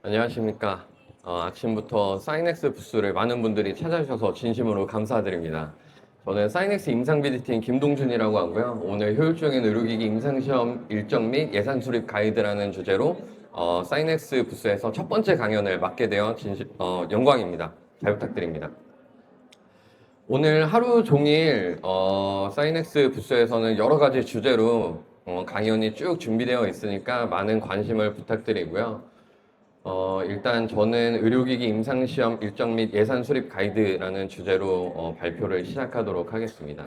안녕하십니까. 아침부터 사이넥스 부스를 많은 분들이 찾아주셔서 진심으로 감사드립니다. 저는 사이넥스 임상비디팀 김동준이라고 하고요. 오늘 효율적인 의료기기 임상시험 일정 및 예산 수립 가이드라는 주제로 사이넥스 부스에서 첫 번째 강연을 맡게 되어 영광입니다. 잘 부탁드립니다. 오늘 하루 종일 사이넥스 부스에서는 여러 가지 주제로 강연이 쭉 준비되어 있으니까 많은 관심을 부탁드리고요. 일단 저는 의료기기 임상시험 일정 및 예산 수립 가이드라는 주제로 발표를 시작하도록 하겠습니다.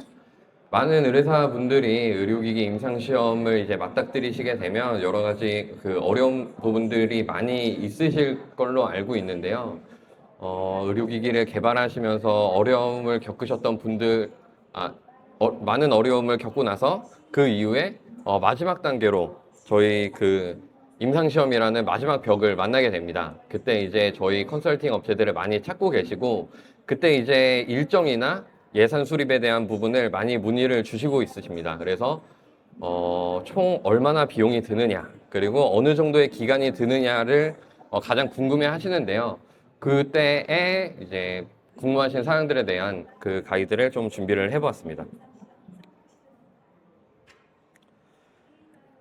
많은 의뢰사분들이 의료기기 임상시험을 이제 맞닥뜨리시게 되면 여러 가지 그 어려운 부분들이 많이 있으실 걸로 알고 있는데요. 의료기기를 개발하시면서 어려움을 겪으셨던 분들, 많은 어려움을 겪고 나서 그 이후에 마지막 단계로 저희 그 임상시험이라는 마지막 벽을 만나게 됩니다. 그때 이제 저희 컨설팅 업체들을 많이 찾고 계시고, 그때 이제 일정이나 예산 수립에 대한 부분을 많이 문의를 주시고 있으십니다. 그래서 총 얼마나 비용이 드느냐, 그리고 어느 정도의 기간이 드느냐를 가장 궁금해 하시는데요. 그때에 이제 궁금하신 사항들에 대한 그 가이드를 좀 준비를 해보았습니다.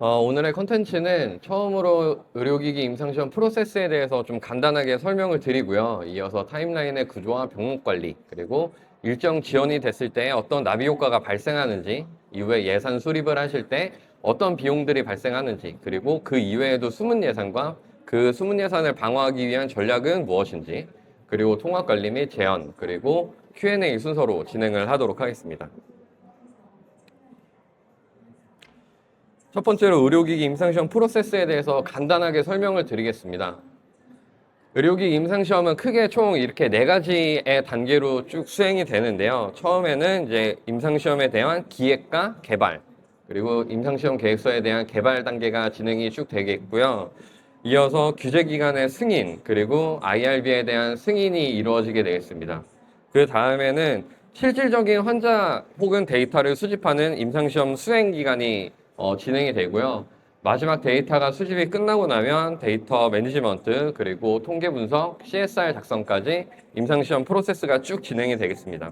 오늘의 컨텐츠는 처음으로 의료기기 임상시험 프로세스에 대해서 좀 간단하게 설명을 드리고요. 이어서 타임라인의 구조와 병목 관리, 그리고 일정 지연이 됐을 때 어떤 나비 효과가 발생하는지, 이후에 예산 수립을 하실 때 어떤 비용들이 발생하는지, 그리고 그 이외에도 숨은 예산과 그 숨은 예산을 방어하기 위한 전략은 무엇인지, 그리고 통합 관리 및 제언, 그리고 Q&A 순서로 진행을 하도록 하겠습니다. 첫 번째로 의료기기 임상시험 프로세스에 대해서 간단하게 설명을 드리겠습니다. 의료기기 임상시험은 크게 총 이렇게 4가지의 단계로 쭉 수행이 되는데요. 처음에는 이제 임상시험에 대한 기획과 개발, 그리고 임상시험 계획서에 대한 개발 단계가 진행이 쭉 되겠고요. 이어서 규제기관의 승인, 그리고 IRB에 대한 승인이 이루어지게 되겠습니다. 그 다음에는 실질적인 환자 혹은 데이터를 수집하는 임상시험 수행기간이 진행이 되고요. 마지막 데이터가 수집이 끝나고 나면 데이터 매니지먼트, 그리고 통계 분석, CSR 작성까지 임상시험 프로세스가 쭉 진행이 되겠습니다.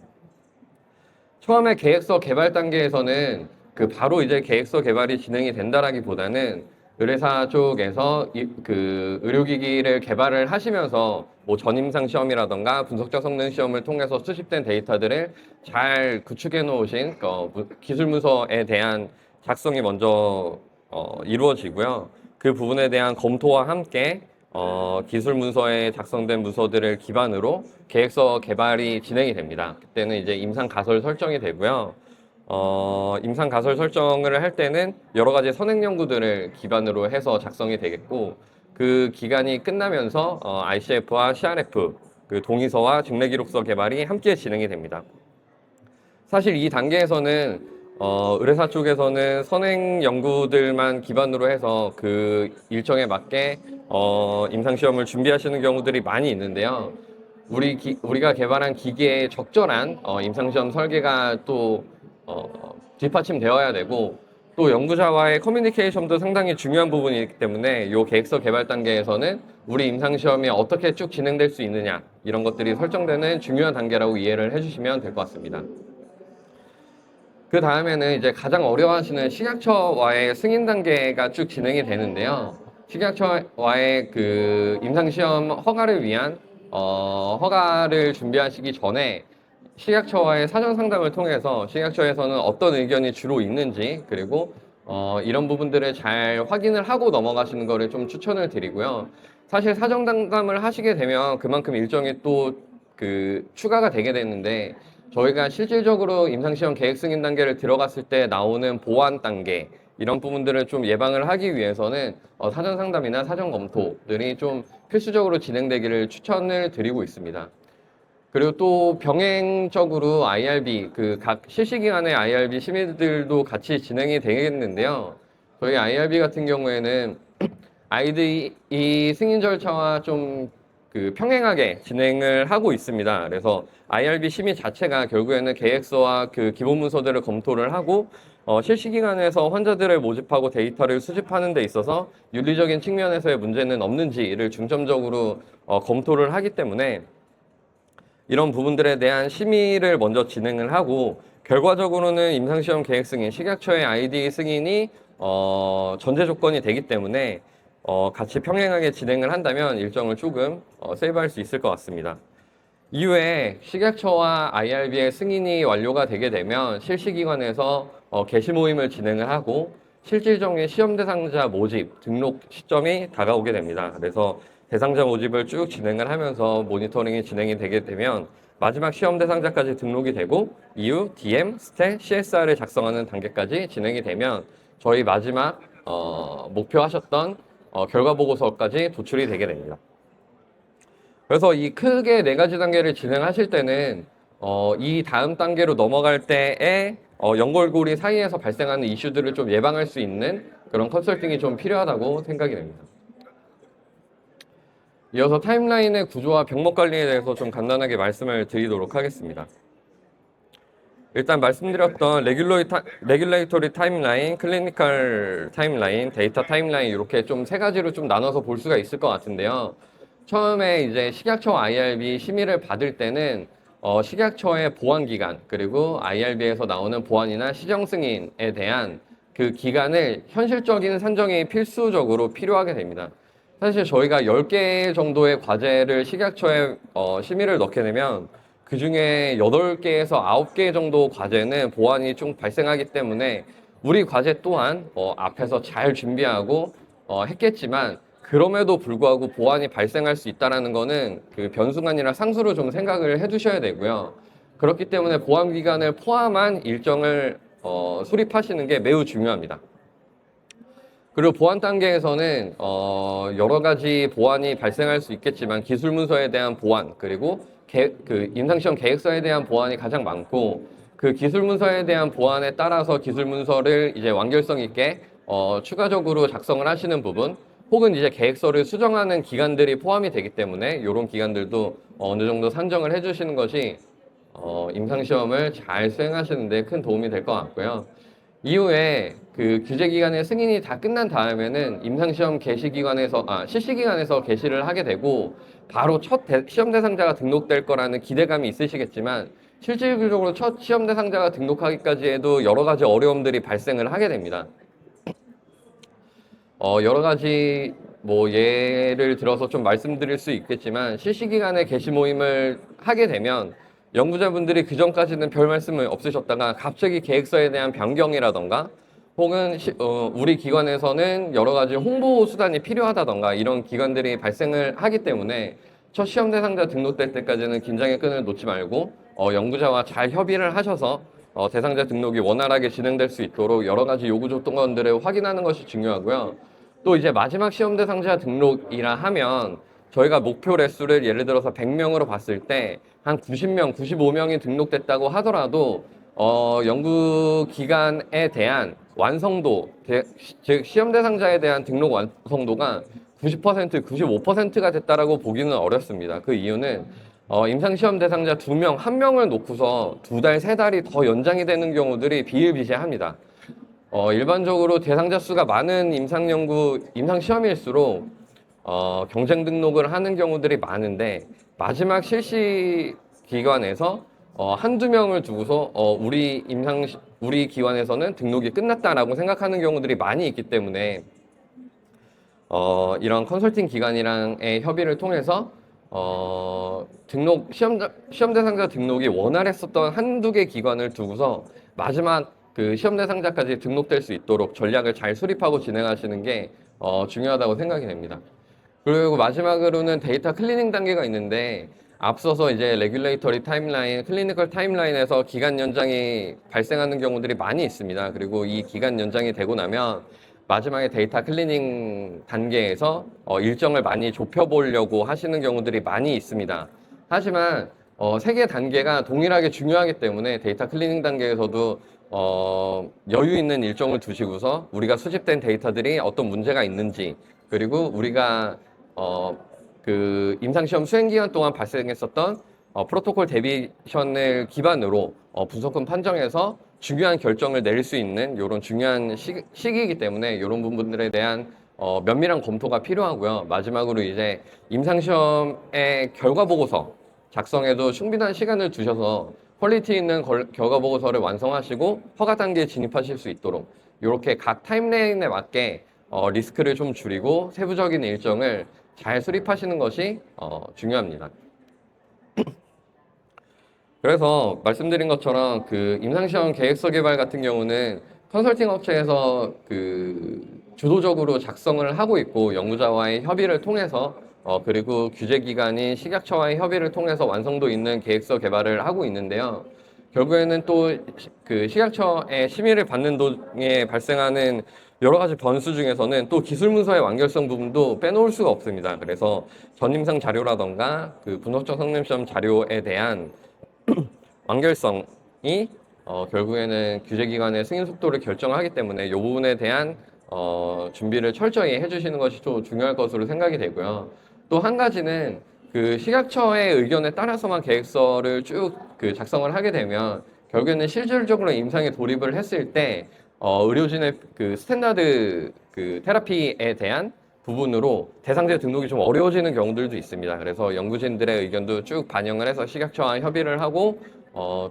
처음에 계획서 개발 단계에서는 바로 이제 계획서 개발이 진행이 된다라기보다는 의뢰사 쪽에서 그 의료기기를 개발을 하시면서 뭐 전임상 시험이라던가 분석적 성능 시험을 통해서 수집된 데이터들을 잘 구축해 놓으신 기술 문서에 대한 작성이 먼저 이루어지고요. 그 부분에 대한 검토와 함께 기술 문서에 작성된 문서들을 기반으로 계획서 개발이 진행이 됩니다. 그때는 이제 임상 가설 설정이 되고요. 임상 가설 설정을 할 때는 여러 가지 선행 연구들을 기반으로 해서 작성이 되겠고, 그 기간이 끝나면서 ICF와 CRF, 그 동의서와 증례기록서 개발이 함께 진행이 됩니다. 사실 이 단계에서는 의뢰사 쪽에서는 선행 연구들만 기반으로 해서 그 일정에 맞게 임상시험을 준비하시는 경우들이 많이 있는데요. 우리가 개발한 기기에 적절한 임상시험 설계가 또 뒷받침되어야 되고, 또 연구자와의 커뮤니케이션도 상당히 중요한 부분이기 때문에 이 계획서 개발 단계에서는 우리 임상시험이 어떻게 쭉 진행될 수 있느냐, 이런 것들이 설정되는 중요한 단계라고 이해를 해주시면 될 것 같습니다. 그 다음에는 이제 가장 어려워하시는 식약처와의 승인 단계가 쭉 진행이 되는데요. 식약처와의 그 임상시험 허가를 위한 허가를 준비하시기 전에 식약처와의 사전 상담을 통해서 식약처에서는 어떤 의견이 주로 있는지, 그리고 이런 부분들을 잘 확인을 하고 넘어가시는 거를 좀 추천을 드리고요. 사실 사전 상담을 하시게 되면 그만큼 일정이 또 추가가 되게 되는데, 저희가 실질적으로 임상시험 계획 승인 단계를 들어갔을 때 나오는 보완 단계, 이런 부분들을 좀 예방을 하기 위해서는 사전 상담이나 사전 검토들이 좀 필수적으로 진행되기를 추천을 드리고 있습니다. 그리고 또 병행적으로 IRB, 각 실시기간의 IRB 심의들도 같이 진행이 되겠는데요. 저희 IRB 같은 경우에는 IDE 승인 절차와 좀 평행하게 진행을 하고 있습니다. 그래서 IRB 심의 자체가 결국에는 계획서와 그 기본 문서들을 검토를 하고 실시 기간에서 환자들을 모집하고 데이터를 수집하는 데 있어서 윤리적인 측면에서의 문제는 없는지를 중점적으로 검토를 하기 때문에 이런 부분들에 대한 심의를 먼저 진행을 하고 결과적으로는 임상시험 계획 승인, 식약처의 IDE 승인이 전제 조건이 되기 때문에 같이 평행하게 진행을 한다면 일정을 조금 세이브할 수 있을 것 같습니다. 이후에 식약처와 IRB의 승인이 완료가 되게 되면 실시기관에서 게시 모임을 진행을 하고 실질적인 시험 대상자 모집, 등록 시점이 다가오게 됩니다. 그래서 대상자 모집을 쭉 진행을 하면서 모니터링이 진행이 되게 되면 마지막 시험 대상자까지 등록이 되고 이후 DM, 스탯, CSR을 작성하는 단계까지 진행이 되면 저희 마지막 목표하셨던 결과 보고서까지 도출이 되게 됩니다. 그래서 이 크게 네 가지 단계를 진행하실 때는 이 다음 단계로 넘어갈 때에 연골고리 사이에서 발생하는 이슈들을 좀 예방할 수 있는 그런 컨설팅이 좀 필요하다고 생각이 됩니다. 이어서 타임라인의 구조와 병목 관리에 대해서 좀 간단하게 말씀을 드리도록 하겠습니다. 일단 말씀드렸던 레귤레이토리 타임라인, 클리니컬 타임라인, 데이터 타임라인 이렇게 좀 세 가지로 좀 나눠서 볼 수가 있을 것 같은데요. 처음에 이제 식약처 IRB 심의를 받을 때는 식약처의 보안 기간 그리고 IRB에서 나오는 보안이나 시정 승인에 대한 그 기간을 현실적인 산정이 필수적으로 필요하게 됩니다. 사실 저희가 10개 정도의 과제를 식약처에 심의를 넣게 되면 그 중에 8개에서 9개 정도 과제는 보안이 좀 발생하기 때문에 우리 과제 또한 앞에서 잘 준비하고 했겠지만 그럼에도 불구하고 보안이 발생할 수 있다는 거는 그 변수가 아니라 상수로 좀 생각을 해 두셔야 되고요. 그렇기 때문에 보안 기간을 포함한 일정을 수립하시는 게 매우 중요합니다. 그리고 보안 단계에서는 여러 가지 보안이 발생할 수 있겠지만 기술 문서에 대한 보안 그리고 그 임상시험 계획서에 대한 보안이 가장 많고 그 기술 문서에 대한 보안에 따라서 기술 문서를 이제 완결성 있게 추가적으로 작성을 하시는 부분 혹은 이제 계획서를 수정하는 기간들이 포함이 되기 때문에 이런 기간들도 어느 정도 산정을 해주시는 것이 임상시험을 잘 수행하시는 데 큰 도움이 될 것 같고요. 이후에 그 규제 기간의 승인이 다 끝난 다음에는 임상시험 실시 기간에서 게시를 하게 되고 바로 첫 시험 대상자가 등록될 거라는 기대감이 있으시겠지만 실질적으로 첫 시험 대상자가 등록하기까지 해도 여러 가지 어려움들이 발생을 하게 됩니다. 여러 가지 뭐 예를 들어서 좀 말씀드릴 수 있겠지만 실시 기간에 게시 모임을 하게 되면 연구자분들이 그 전까지는 별 말씀을 없으셨다가 갑자기 계획서에 대한 변경이라던가 혹은 우리 기관에서는 여러 가지 홍보 수단이 필요하다던가 이런 기관들이 발생을 하기 때문에 첫 시험 대상자 등록될 때까지는 긴장의 끈을 놓지 말고 연구자와 잘 협의를 하셔서 대상자 등록이 원활하게 진행될 수 있도록 여러 가지 요구 조건들을 확인하는 것이 중요하고요. 또 이제 마지막 시험 대상자 등록이라 하면 저희가 목표 레수를 예를 들어서 100명으로 봤을 때 한 90명, 95명이 등록됐다고 하더라도 연구 기간에 대한 완성도, 즉 시험 대상자에 대한 등록 완성도가 90%, 95%가 됐다라고 보기는 어렵습니다. 그 이유는 임상시험 대상자 2명, 1명을 놓고서 2달, 3달이 더 연장이 되는 경우들이 비일비재합니다. 일반적으로 대상자 수가 많은 임상시험일수록 경쟁 등록을 하는 경우들이 많은데 마지막 실시 기관에서 한두 명을 두고서 우리 기관에서는 등록이 끝났다라고 생각하는 경우들이 많이 있기 때문에 이런 컨설팅 기관이랑의 협의를 통해서 시험 대상자 등록이 원활했었던 한두 개 기관을 두고서 마지막 그 시험 대상자까지 등록될 수 있도록 전략을 잘 수립하고 진행하시는 게 중요하다고 생각이 됩니다. 그리고 마지막으로는 데이터 클리닝 단계가 있는데 앞서서 이제 레귤레이터리 타임라인, 클리니컬 타임라인에서 기간 연장이 발생하는 경우들이 많이 있습니다. 그리고 이 기간 연장이 되고 나면 마지막에 데이터 클리닝 단계에서 일정을 많이 좁혀보려고 하시는 경우들이 많이 있습니다. 하지만 세 개 단계가 동일하게 중요하기 때문에 데이터 클리닝 단계에서도 여유 있는 일정을 두시고서 우리가 수집된 데이터들이 어떤 문제가 있는지 그리고 우리가 그 임상시험 수행 기간 동안 발생했었던 프로토콜 데비션을 기반으로 분석금 판정해서 중요한 결정을 내릴 수 있는 이런 중요한 시기이기 때문에 이런 부분들에 대한 면밀한 검토가 필요하고요. 마지막으로 이제 임상시험의 결과 보고서 작성에도 충분한 시간을 두셔서 퀄리티 있는 결과 보고서를 완성하시고 허가 단계에 진입하실 수 있도록 이렇게 각 타임라인에 맞게 리스크를 좀 줄이고 세부적인 일정을 잘 수립하시는 것이 중요합니다. 그래서 말씀드린 것처럼 그 임상시험 계획서 개발 같은 경우는 컨설팅 업체에서 그 주도적으로 작성을 하고 있고 연구자와의 협의를 통해서 그리고 규제기관인 식약처와의 협의를 통해서 완성도 있는 계획서 개발을 하고 있는데요. 결국에는 또 그 식약처의 심의를 받는 도중에 발생하는 여러 가지 변수 중에서는 또 기술 문서의 완결성 부분도 빼놓을 수가 없습니다. 그래서 전임상 자료라던가 그 분석적 성능시험 자료에 대한 완결성이 결국에는 규제기관의 승인 속도를 결정하기 때문에 이 부분에 대한 준비를 철저히 해주시는 것이 좀 중요할 것으로 생각이 되고요. 또 한 가지는 그 식약처의 의견에 따라서만 계획서를 쭉 그 작성을 하게 되면 결국에는 실질적으로 임상에 돌입을 했을 때 의료진의 그 스탠다드 그 테라피에 대한 부분으로 대상자 등록이 좀 어려워지는 경우들도 있습니다. 그래서 연구진들의 의견도 쭉 반영을 해서 식약처와 협의를 하고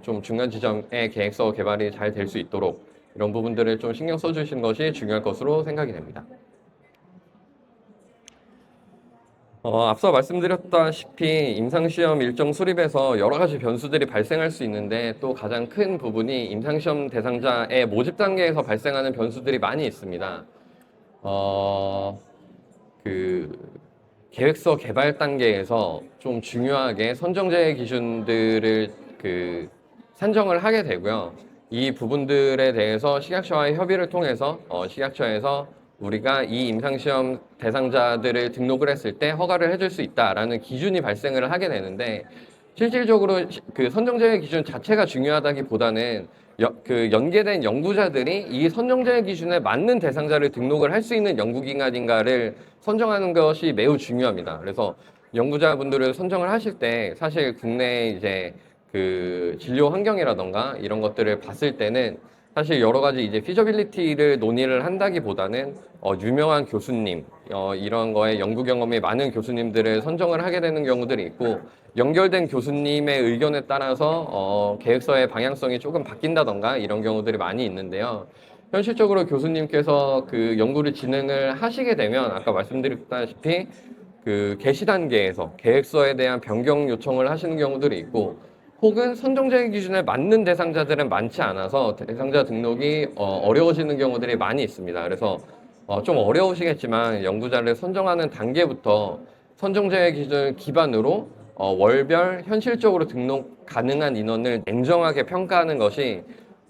좀 중간 지점의 계획서 개발이 잘 될 수 있도록 이런 부분들을 좀 신경 써주시는 것이 중요할 것으로 생각이 됩니다. 앞서 말씀드렸다시피 임상시험 일정 수립에서 여러 가지 변수들이 발생할 수 있는데 또 가장 큰 부분이 임상시험 대상자의 모집 단계에서 발생하는 변수들이 많이 있습니다. 그 계획서 개발 단계에서 좀 중요하게 선정제 기준들을 그 산정을 하게 되고요. 이 부분들에 대해서 식약처와의 협의를 통해서 식약처에서 우리가 이 임상시험 대상자들을 등록을 했을 때 허가를 해줄 수 있다라는 기준이 발생을 하게 되는데 실질적으로 그 선정제 기준 자체가 중요하다기보다는 그 연계된 연구자들이 이 선정제 기준에 맞는 대상자를 등록을 할 수 있는 연구기관인가를 선정하는 것이 매우 중요합니다. 그래서 연구자분들을 선정을 하실 때 사실 국내 이제 그 진료 환경이라던가 이런 것들을 봤을 때는 사실 여러 가지 이제 피저빌리티를 논의를 한다기보다는 유명한 교수님 이런 거에 연구 경험이 많은 교수님들을 선정을 하게 되는 경우들이 있고 연결된 교수님의 의견에 따라서 계획서의 방향성이 조금 바뀐다던가 이런 경우들이 많이 있는데요. 현실적으로 교수님께서 그 연구를 진행을 하시게 되면 아까 말씀드렸다시피 그 개시 단계에서 계획서에 대한 변경 요청을 하시는 경우들이 있고 혹은 선정제 기준에 맞는 대상자들은 많지 않아서 대상자 등록이 어려워지는 경우들이 많이 있습니다. 그래서 좀 어려우시겠지만 연구자를 선정하는 단계부터 선정제 기준을 기반으로 월별 현실적으로 등록 가능한 인원을 냉정하게 평가하는 것이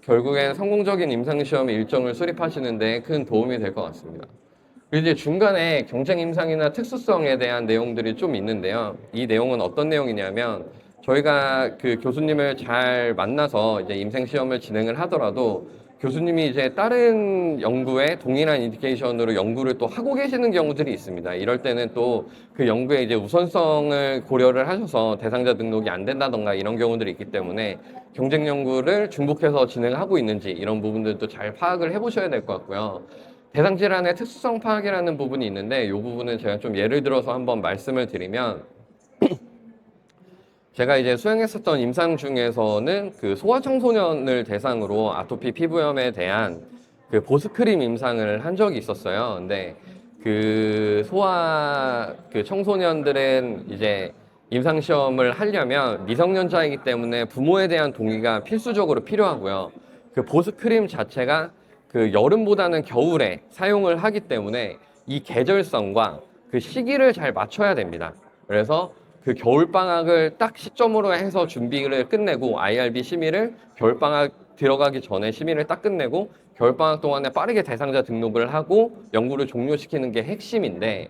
결국엔 성공적인 임상시험 일정을 수립하시는 데 큰 도움이 될 것 같습니다. 그리고 이제 중간에 경쟁 임상이나 특수성에 대한 내용들이 좀 있는데요. 이 내용은 어떤 내용이냐면 저희가 그 교수님을 잘 만나서 이제 임상 시험을 진행을 하더라도 교수님이 이제 다른 연구에 동일한 인디케이션으로 연구를 또 하고 계시는 경우들이 있습니다. 이럴 때는 또 그 연구의 이제 우선성을 고려를 하셔서 대상자 등록이 안 된다던가 이런 경우들이 있기 때문에 경쟁 연구를 중복해서 진행하고 있는지 이런 부분들도 잘 파악을 해보셔야 될 것 같고요. 대상 질환의 특수성 파악이라는 부분이 있는데 이 부분은 제가 좀 예를 들어서 한번 말씀을 드리면 제가 이제 수행했었던 임상 중에서는 그 소아청소년을 대상으로 아토피 피부염에 대한 그 보습크림 임상을 한 적이 있었어요. 근데 그 소아 그 청소년들은 이제 임상 시험을 하려면 미성년자이기 때문에 부모에 대한 동의가 필수적으로 필요하고요. 그 보습크림 자체가 그 여름보다는 겨울에 사용을 하기 때문에 이 계절성과 그 시기를 잘 맞춰야 됩니다. 그래서 그 겨울방학을 딱 시점으로 해서 준비를 끝내고 IRB 심의를 겨울방학 들어가기 전에 심의를 딱 끝내고 겨울방학 동안에 빠르게 대상자 등록을 하고 연구를 종료시키는 게 핵심인데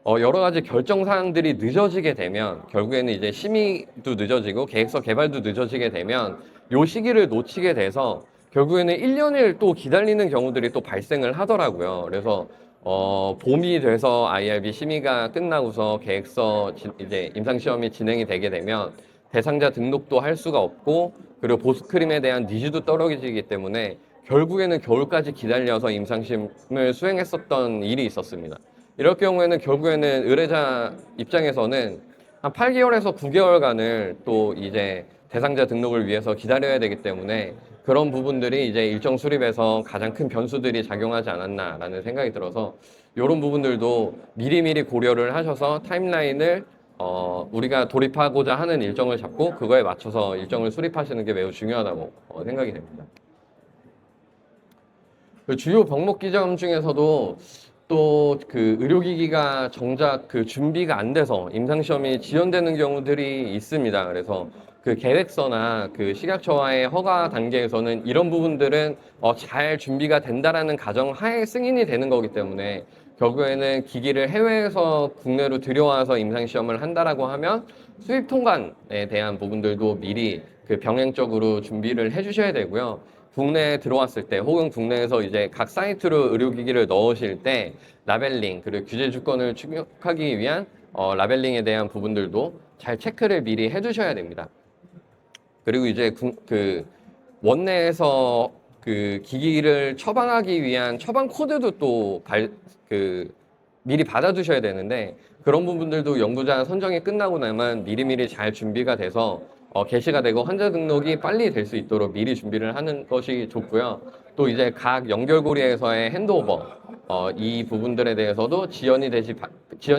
여러 가지 결정 사항들이 늦어지게 되면 결국에는 이제 심의도 늦어지고 계획서 개발도 늦어지게 되면 요 시기를 놓치게 돼서 결국에는 1년을 또 기다리는 경우들이 또 발생을 하더라고요. 그래서 봄이 돼서 IRB 심의가 끝나고서 계획서 이제 임상시험이 진행이 되게 되면 대상자 등록도 할 수가 없고, 그리고 보습크림에 대한 니즈도 떨어지기 때문에 결국에는 겨울까지 기다려서 임상시험을 수행했었던 일이 있었습니다. 이럴 경우에는 결국에는 의뢰자 입장에서는 한 8개월에서 9개월간을 또 이제 대상자 등록을 위해서 기다려야 되기 때문에 그런 부분들이 이제 일정 수립에서 가장 큰 변수들이 작용하지 않았나라는 생각이 들어서 이런 부분들도 미리미리 고려를 하셔서 타임라인을 우리가 돌입하고자 하는 일정을 잡고 그거에 맞춰서 일정을 수립하시는 게 매우 중요하다고 생각이 됩니다. 그 주요 병목 기점 중에서도 또 그 의료기기가 정작 그 준비가 안 돼서 임상시험이 지연되는 경우들이 있습니다. 그래서 그 계획서나 그 식약처와의 허가 단계에서는 이런 부분들은 잘 준비가 된다라는 가정 하에 승인이 되는 거기 때문에 결국에는 기기를 해외에서 국내로 들여와서 임상시험을 한다라고 하면 수입 통관에 대한 부분들도 미리 그 병행적으로 준비를 해주셔야 되고요. 국내에 들어왔을 때 혹은 국내에서 이제 각 사이트로 의료기기를 넣으실 때 라벨링 그리고 규제 주권을 충족하기 위한 라벨링에 대한 부분들도 잘 체크를 미리 해주셔야 됩니다. 그리고 이제 그 원내에서 그 기기를 처방하기 위한 처방 코드도 또 미리 받아두셔야 되는데 그런 부분들도 연구자 선정이 끝나고 나면 미리미리 잘 준비가 돼서 게시가 되고 환자 등록이 빨리 될 수 있도록 미리 준비를 하는 것이 좋고요. 또 이제 각 연결고리에서의 핸드오버 이 부분들에 대해서도 지연이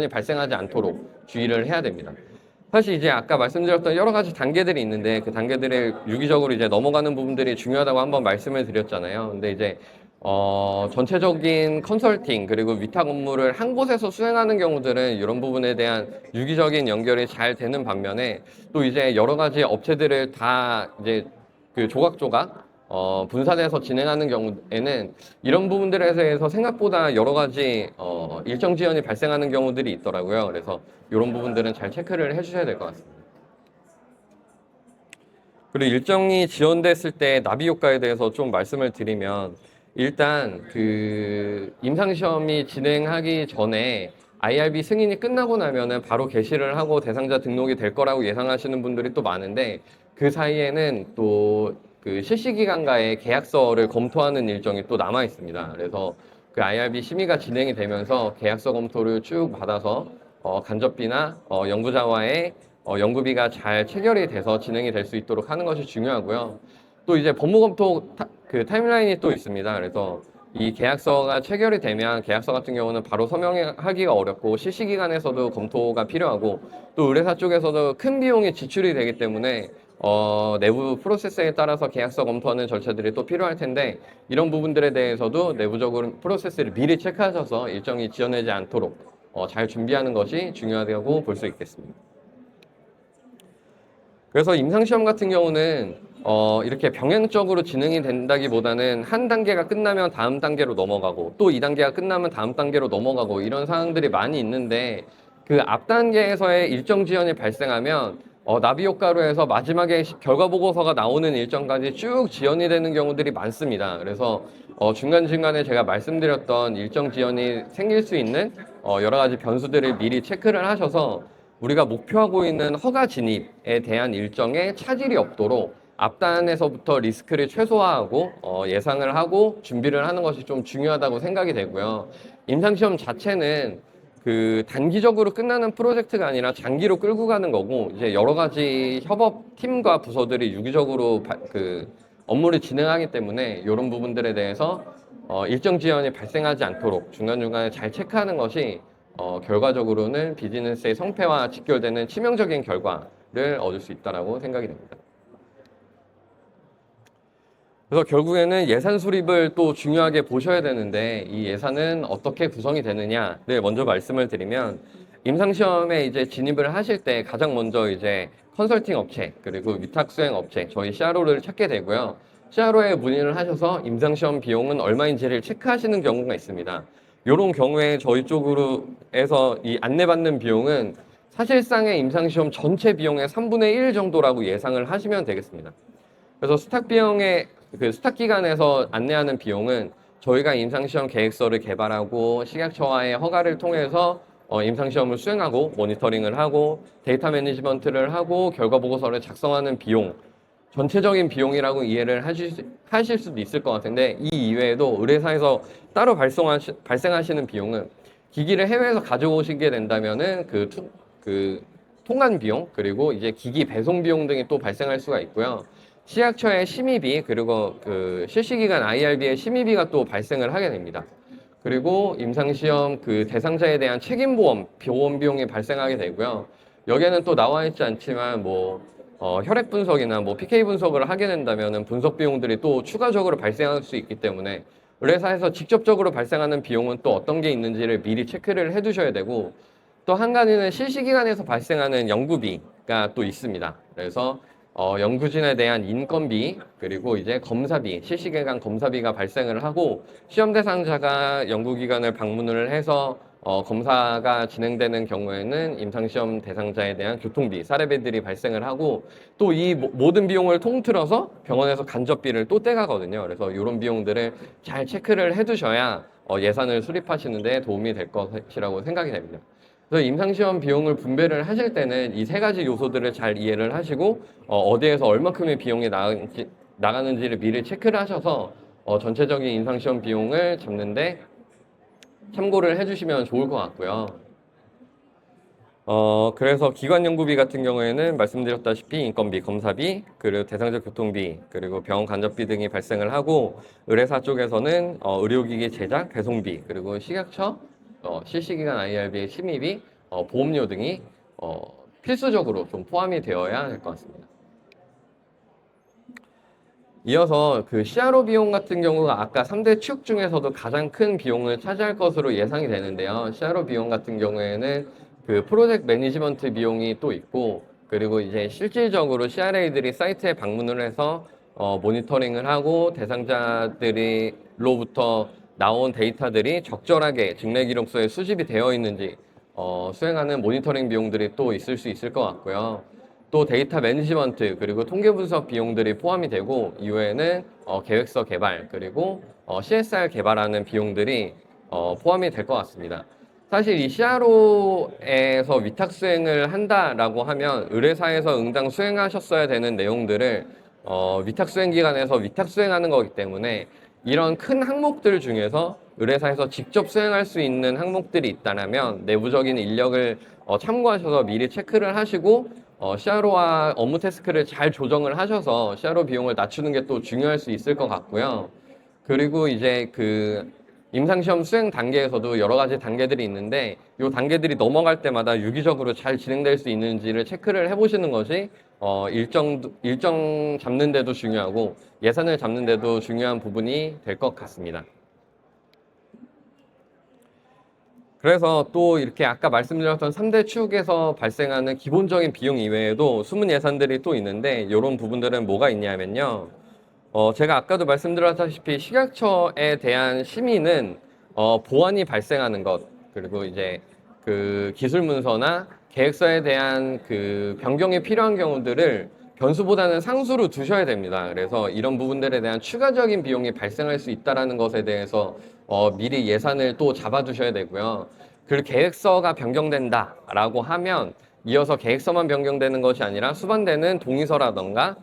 발생하지 않도록 주의를 해야 됩니다. 사실 이제 아까 말씀드렸던 여러 가지 단계들이 있는데 그 단계들을 유기적으로 이제 넘어가는 부분들이 중요하다고 한번 말씀을 드렸잖아요. 근데 이제 전체적인 컨설팅 그리고 위탁 업무를 한 곳에서 수행하는 경우들은 이런 부분에 대한 유기적인 연결이 잘 되는 반면에 또 이제 여러 가지 업체들을 다 이제 그 조각조각 분산해서 진행하는 경우에는 이런 부분들에 대해서 생각보다 여러 가지 일정 지연이 발생하는 경우들이 있더라고요. 그래서 이런 부분들은 잘 체크를 해주셔야 될 것 같습니다. 그리고 일정이 지연됐을 때 나비 효과에 대해서 좀 말씀을 드리면 일단 그 임상시험이 진행하기 전에 IRB 승인이 끝나고 나면은 바로 게시를 하고 대상자 등록이 될 거라고 예상하시는 분들이 또 많은데 그 사이에는 또 그 실시기관과의 계약서를 검토하는 일정이 또 남아 있습니다. 그래서 그 IRB 심의가 진행이 되면서 계약서 검토를 쭉 받아서 간접비나 연구자와의 연구비가 잘 체결이 돼서 진행이 될 수 있도록 하는 것이 중요하고요. 또 이제 법무검토 그 타임라인이 또 있습니다. 그래서 이 계약서가 체결이 되면 계약서 같은 경우는 바로 서명하기가 어렵고 실시기관에서도 검토가 필요하고 또 의뢰사 쪽에서도 큰 비용이 지출이 되기 때문에 내부 프로세스에 따라서 계약서 검토하는 절차들이 또 필요할 텐데 이런 부분들에 대해서도 내부적으로 프로세스를 미리 체크하셔서 일정이 지연되지 않도록 잘 준비하는 것이 중요하다고 볼 수 있겠습니다. 그래서 임상시험 같은 경우는 이렇게 병행적으로 진행이 된다기보다는 한 단계가 끝나면 다음 단계로 넘어가고 또 이 단계가 끝나면 다음 단계로 넘어가고 이런 상황들이 많이 있는데 그 앞 단계에서의 일정 지연이 발생하면 나비 효과로 해서 마지막에 결과 보고서가 나오는 일정까지 쭉 지연이 되는 경우들이 많습니다. 그래서 중간중간에 제가 말씀드렸던 일정 지연이 생길 수 있는 여러 가지 변수들을 미리 체크를 하셔서 우리가 목표하고 있는 허가 진입에 대한 일정에 차질이 없도록 앞단에서부터 리스크를 최소화하고 예상을 하고 준비를 하는 것이 좀 중요하다고 생각이 되고요. 임상시험 자체는 그 단기적으로 끝나는 프로젝트가 아니라 장기로 끌고 가는 거고 이제 여러 가지 협업 팀과 부서들이 유기적으로 그 업무를 진행하기 때문에 이런 부분들에 대해서 일정 지연이 발생하지 않도록 중간중간에 잘 체크하는 것이 결과적으로는 비즈니스의 성패와 직결되는 치명적인 결과를 얻을 수 있다고 생각이 됩니다. 그래서 결국에는 예산 수립을 또 중요하게 보셔야 되는데 이 예산은 어떻게 구성이 되느냐를 먼저 말씀을 드리면 임상시험에 이제 진입을 하실 때 가장 먼저 이제 컨설팅 업체 그리고 위탁 수행 업체 저희 CRO를 찾게 되고요. CRO에 문의를 하셔서 임상시험 비용은 얼마인지를 체크하시는 경우가 있습니다. 이런 경우에 저희 쪽으로 해서 이 안내받는 비용은 사실상의 임상시험 전체 비용의 3분의 1 정도라고 예상을 하시면 되겠습니다. 그래서 스탁 기관에서 안내하는 비용은 저희가 임상시험 계획서를 개발하고 식약처와의 허가를 통해서 임상시험을 수행하고 모니터링을 하고 데이터 매니지먼트를 하고 결과 보고서를 작성하는 비용, 전체적인 비용이라고 이해를 하실 수도 있을 것 같은데, 이 이외에도 의뢰사에서 따로 발생하시는 비용은 기기를 해외에서 가져오시게 된다면은 그 통관 비용, 그리고 이제 기기 배송 비용 등이 또 발생할 수가 있고요. 시약처의 심의비, 그리고 그 실시기간 IRB의 심의비가 또 발생을 하게 됩니다. 그리고 임상시험 그 대상자에 대한 책임보험, 보험 비용이 발생하게 되고요. 여기에는 또 나와 있지 않지만 혈액 분석이나 PK 분석을 하게 된다면은 분석 비용들이 또 추가적으로 발생할 수 있기 때문에 의뢰사에서 직접적으로 발생하는 비용은 또 어떤 게 있는지를 미리 체크를 해 두셔야 되고, 또 한 가지는 실시기간에서 발생하는 연구비가 또 있습니다. 그래서 연구진에 대한 인건비, 그리고 이제 검사비, 실시기간 검사비가 발생을 하고, 시험 대상자가 연구기관을 방문을 해서 검사가 진행되는 경우에는 임상시험 대상자에 대한 교통비, 사례비들이 발생을 하고, 또 이 모든 비용을 통틀어서 병원에서 간접비를 또 떼가거든요. 그래서 이런 비용들을 잘 체크를 해두셔야 예산을 수립하시는 데 도움이 될 것이라고 생각이 됩니다. 그래서 임상시험 비용을 분배를 하실 때는 이 세 가지 요소들을 잘 이해를 하시고 어디에서 얼마큼의 비용이 나가는지를 미리 체크를 하셔서 전체적인 임상시험 비용을 잡는데 참고를 해주시면 좋을 것 같고요. 그래서 기관 연구비 같은 경우에는 말씀드렸다시피 인건비, 검사비, 그리고 대상자 교통비, 그리고 병원 간접비 등이 발생을 하고, 의뢰사 쪽에서는 의료기기 제작, 배송비, 그리고 식약처, 실시기간 IRB의 심의비, 보험료 등이 필수적으로 좀 포함이 되어야 될 것 같습니다. 이어서 그 CRO 비용 같은 경우가 아까 3대 축 중에서도 가장 큰 비용을 차지할 것으로 예상이 되는데요. CRO 비용 같은 경우에는 그 프로젝트 매니지먼트 비용이 또 있고, 그리고 이제 실질적으로 CRA들이 사이트에 방문을 해서 모니터링을 하고 대상자들로부터 나온 데이터들이 적절하게 증례 기록서에 수집이 되어 있는지 수행하는 모니터링 비용들이 또 있을 수 있을 것 같고요. 또 데이터 매니지먼트, 그리고 통계 분석 비용들이 포함이 되고, 이후에는 계획서 개발, 그리고 CSR 개발하는 비용들이 포함이 될 것 같습니다. 사실 이 CRO에서 위탁 수행을 한다라고 하면 의뢰사에서 응당 수행하셨어야 되는 내용들을 위탁 수행 기관에서 위탁 수행하는 거기 때문에, 이런 큰 항목들 중에서 의뢰사에서 직접 수행할 수 있는 항목들이 있다면 내부적인 인력을 참고하셔서 미리 체크를 하시고 CRO와 업무 태스크를 잘 조정을 하셔서 CRO 비용을 낮추는 게 또 중요할 수 있을 것 같고요. 그리고 이제 그 임상시험 수행 단계에서도 여러 가지 단계들이 있는데, 이 단계들이 넘어갈 때마다 유기적으로 잘 진행될 수 있는지를 체크를 해보시는 것이 일정 잡는 데도 중요하고 예산을 잡는 데도 중요한 부분이 될 것 같습니다. 그래서 또 이렇게 아까 말씀드렸던 3대 축에서 발생하는 기본적인 비용 이외에도 숨은 예산들이 또 있는데, 이런 부분들은 뭐가 있냐면요. 제가 아까도 말씀드렸다시피 식약처에 대한 심의는 보완이 발생하는 것, 그리고 이제 그 기술 문서나 계획서에 대한 그 변경이 필요한 경우들을 변수보다는 상수로 두셔야 됩니다. 그래서 이런 부분들에 대한 추가적인 비용이 발생할 수 있다는 것에 대해서 미리 예산을 또 잡아두셔야 되고요. 그 계획서가 변경된다라고 하면 이어서 계획서만 변경되는 것이 아니라 수반되는 동의서라던가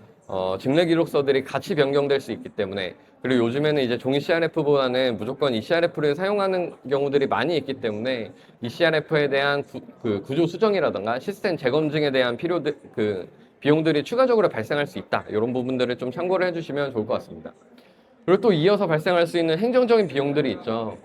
증례 기록서들이 같이 변경될 수 있기 때문에, 그리고 요즘에는 이제 종이 CRF보다는 무조건 ECRF를 사용하는 경우들이 많이 있기 때문에 ECRF에 대한 구조 수정이라던가 시스템 재검증에 대한 비용들이 추가적으로 발생할 수 있다. 이런 부분들을 좀 참고를 해주시면 좋을 것 같습니다. 그리고 또 이어서 발생할 수 있는 행정적인 비용들이 있죠.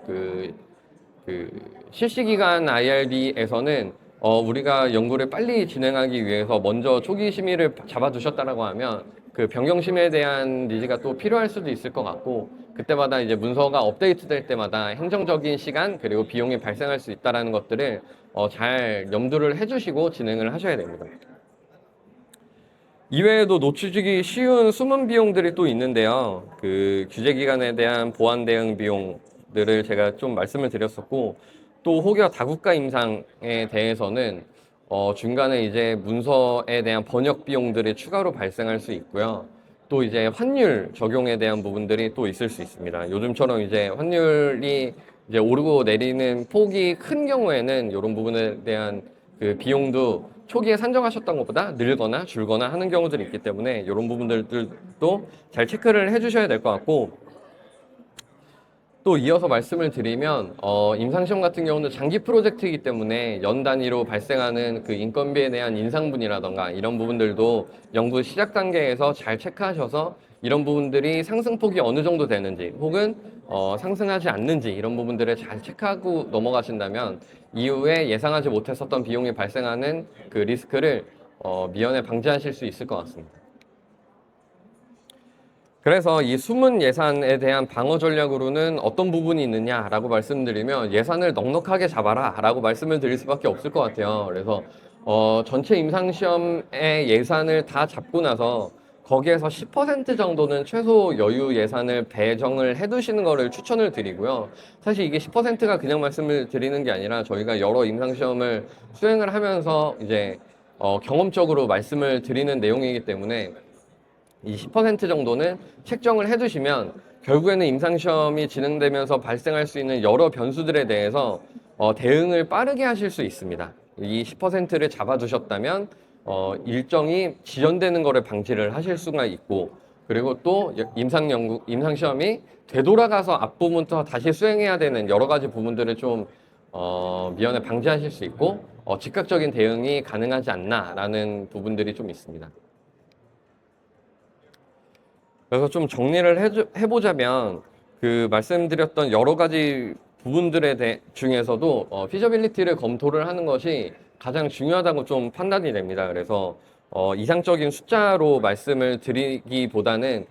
실시기간 IRB에서는 우리가 연구를 빨리 진행하기 위해서 먼저 초기 심의를 잡아두셨다라고 하면 그 변경 심의에 대한 니즈가 또 필요할 수도 있을 것 같고, 그때마다 이제 문서가 업데이트 될 때마다 행정적인 시간 그리고 비용이 발생할 수 있다는 것들을 잘 염두를 해주시고 진행을 하셔야 됩니다. 이외에도 놓치기 쉬운 숨은 비용들이 또 있는데요. 그 규제 기간에 대한 보안 대응 비용들을 제가 좀 말씀을 드렸었고, 또 혹여 다국가 임상에 대해서는 중간에 이제 문서에 대한 번역 비용들이 추가로 발생할 수 있고요. 또 이제 환율 적용에 대한 부분들이 또 있을 수 있습니다. 요즘처럼 이제 환율이 이제 오르고 내리는 폭이 큰 경우에는 이런 부분에 대한 그 비용도 초기에 산정하셨던 것보다 늘거나 줄거나 하는 경우들이 있기 때문에 이런 부분들도 잘 체크를 해주셔야 될 것 같고, 또 이어서 말씀을 드리면 임상시험 같은 경우는 장기 프로젝트이기 때문에 연 단위로 발생하는 그 인건비에 대한 인상분이라던가 이런 부분들도 연구 시작 단계에서 잘 체크하셔서 이런 부분들이 상승폭이 어느 정도 되는지 혹은 상승하지 않는지 이런 부분들을 잘 체크하고 넘어가신다면 이후에 예상하지 못했었던 비용이 발생하는 그 리스크를 미연에 방지하실 수 있을 것 같습니다. 그래서 이 숨은 예산에 대한 방어 전략으로는 어떤 부분이 있느냐라고 말씀드리면 예산을 넉넉하게 잡아라 라고 말씀을 드릴 수밖에 없을 것 같아요. 그래서 전체 임상시험의 예산을 다 잡고 나서 거기에서 10% 정도는 최소 여유 예산을 배정을 해두시는 거를 추천을 드리고요. 사실 이게 10%가 그냥 말씀을 드리는 게 아니라 저희가 여러 임상시험을 수행을 하면서 이제 경험적으로 말씀을 드리는 내용이기 때문에 이 10% 정도는 책정을 해두시면 결국에는 임상시험이 진행되면서 발생할 수 있는 여러 변수들에 대해서 대응을 빠르게 하실 수 있습니다. 이 10%를 잡아두셨다면 일정이 지연되는 것을 방지를 하실 수가 있고, 그리고 또 임상시험이 되돌아가서 앞부분부터 다시 수행해야 되는 여러 가지 부분들을 좀 미연에 방지하실 수 있고 즉각적인 대응이 가능하지 않나라는 부분들이 좀 있습니다. 그래서 좀 정리를 해보자면 그 말씀드렸던 여러 가지 부분들에 중에서도 피저빌리티를 검토를 하는 것이 가장 중요하다고 좀 판단이 됩니다. 그래서 이상적인 숫자로 말씀을 드리기보다는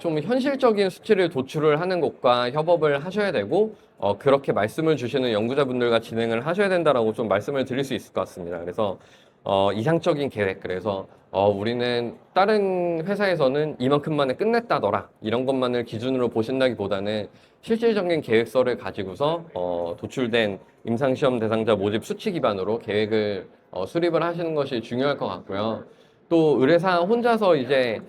좀 현실적인 수치를 도출을 하는 곳과 협업을 하셔야 되고 그렇게 말씀을 주시는 연구자분들과 진행을 하셔야 된다라고 좀 말씀을 드릴 수 있을 것 같습니다. 그래서 이상적인 계획, 그래서 우리는 다른 회사에서는 이만큼만에 끝냈다더라 이런 것만을 기준으로 보신다기보다는 실질적인 계획서를 가지고서 도출된 임상시험 대상자 모집 수치 기반으로 계획을 수립을 하시는 것이 중요할 것 같고요. 또 의뢰사 혼자서 이제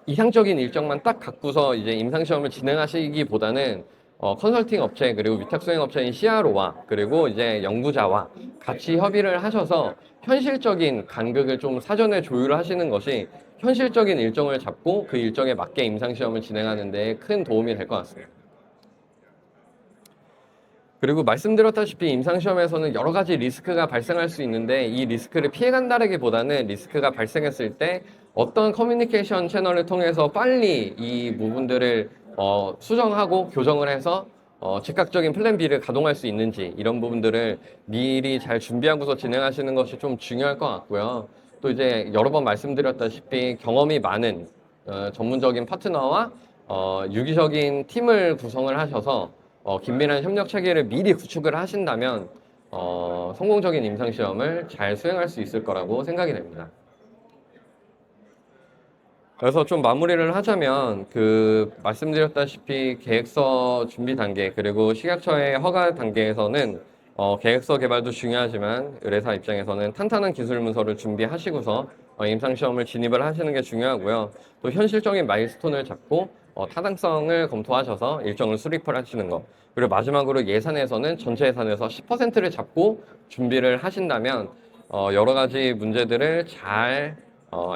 이상적인 일정만 딱 갖고서 이제 임상시험을 진행하시기보다는 컨설팅 업체 그리고 위탁 수행 업체인 CRO와 그리고 이제 연구자와 같이 협의를 하셔서 현실적인 간극을 좀 사전에 조율을 하시는 것이 현실적인 일정을 잡고 그 일정에 맞게 임상시험을 진행하는 데 큰 도움이 될 것 같습니다. 그리고 말씀드렸다시피 임상시험에서는 여러 가지 리스크가 발생할 수 있는데 이 리스크를 피해간다기보다는 리스크가 발생했을 때 어떤 커뮤니케이션 채널을 통해서 빨리 이 부분들을 수정하고 교정을 해서 즉각적인 플랜 B를 가동할 수 있는지 이런 부분들을 미리 잘 준비하고서 진행하시는 것이 좀 중요할 것 같고요. 또 이제 여러 번 말씀드렸다시피 경험이 많은 전문적인 파트너와 유기적인 팀을 구성을 하셔서 긴밀한 협력 체계를 미리 구축을 하신다면 성공적인 임상시험을 잘 수행할 수 있을 거라고 생각이 됩니다. 그래서 좀 마무리를 하자면 그 말씀드렸다시피 계획서 준비 단계 그리고 식약처의 허가 단계에서는 계획서 개발도 중요하지만 의뢰사 입장에서는 탄탄한 기술 문서를 준비하시고서 임상시험을 진입을 하시는 게 중요하고요. 또 현실적인 마일스톤을 잡고 타당성을 검토하셔서 일정을 수립을 하시는 것. 그리고 마지막으로 예산에서는 전체 예산에서 10%를 잡고 준비를 하신다면 여러 가지 문제들을 잘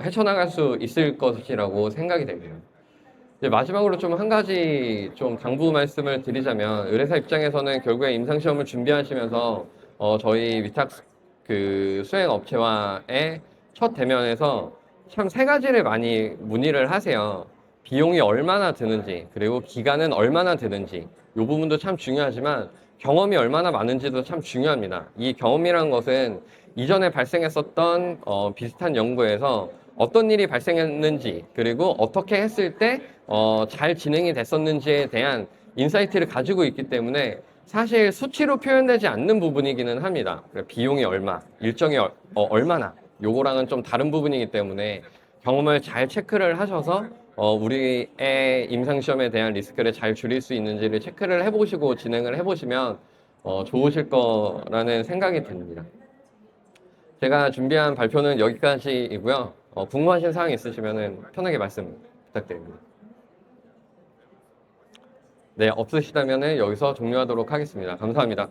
헤쳐나갈 수 있을 것이라고 생각이 됩니다. 이제 마지막으로 좀 한 가지 좀 당부 말씀을 드리자면 의뢰사 입장에서는 결국에 임상시험을 준비하시면서 저희 위탁 그 수행 업체와의 첫 대면에서 참 세 가지를 많이 문의를 하세요. 비용이 얼마나 드는지 그리고 기간은 얼마나 드는지 이 부분도 참 중요하지만 경험이 얼마나 많은지도 참 중요합니다. 이 경험이라는 것은 이전에 발생했었던 비슷한 연구에서 어떤 일이 발생했는지 그리고 어떻게 했을 때 잘 진행이 됐었는지에 대한 인사이트를 가지고 있기 때문에 사실 수치로 표현되지 않는 부분이기는 합니다. 비용이 얼마, 일정이 얼마나 요거랑은 좀 다른 부분이기 때문에 경험을 잘 체크를 하셔서 우리의 임상시험에 대한 리스크를 잘 줄일 수 있는지를 체크를 해보시고 진행을 해보시면 좋으실 거라는 생각이 듭니다. 제가 준비한 발표는 여기까지이고요. 궁금하신 사항 있으시면 편하게 말씀 부탁드립니다. 네, 없으시다면 여기서 종료하도록 하겠습니다. 감사합니다.